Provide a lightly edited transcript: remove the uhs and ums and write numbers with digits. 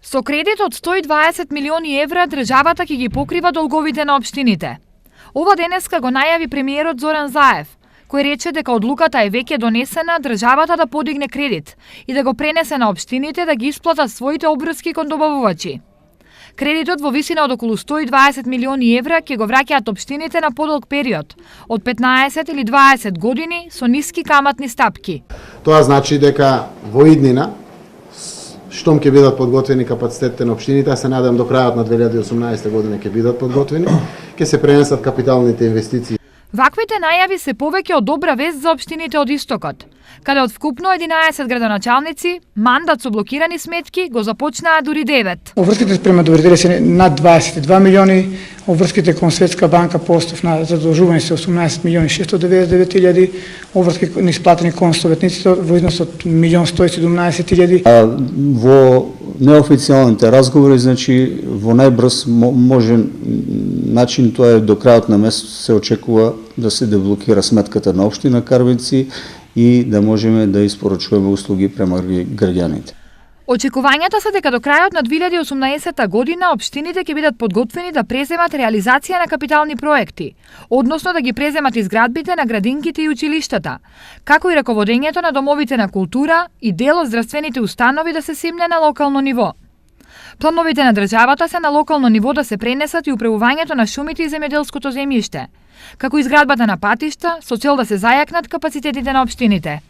Со кредит од 120 милиони евра државата ќе ги покрива долговите на општините. Ова денеска го најави премиерот Зоран Заев, кој рече дека одлуката е веќе донесена државата да подигне кредит и да го пренесе на општините да ги исплатат своите обврски кон добавувачи. Кредитот во висина од околу 120 милиони евра ќе го враќаат општините на подолг период, од 15 или 20 години со ниски каматни стапки. Тоа значи дека во иднина, штом ќе бидат подготвени капацитетите на општините, се надам до крајот на 2018 година ќе бидат подготвени, ќе се пренесат капиталните инвестиции. Ваквите најави се повеќе од добра вест за општините од истокот, каде од вкупно 11 градоначалници, мандат со блокирани сметки го започнаа дури 9. Обврските према доверители се над 22 милиони, обврските кон Светска банка по остав на задолжување се 18 милиони 699 илјади, обврски неисплатени кон советниците во износ од 1.117 илјади. Во неофицијалните разговори, значи во најбрз можен начин, тоа е до крајот на месец се очекува да се деблокира сметката на општина Карвинци и да можеме да испорачуваме услуги према граѓаните. Очекувањата се дека до крајот на 2018 година општините ќе бидат подготвени да преземат реализација на капитални проекти, односно да ги преземат изградбите на градинките и училиштата, како и раководењето на домовите на култура и дел од здравствените установи да се симне на локално ниво. Плановите на државата се на локално ниво да се пренесат и управувањето на шумите и земјоделското земјиште, како изградбата на патишта со цел да се зајакнат капацитетите на општините.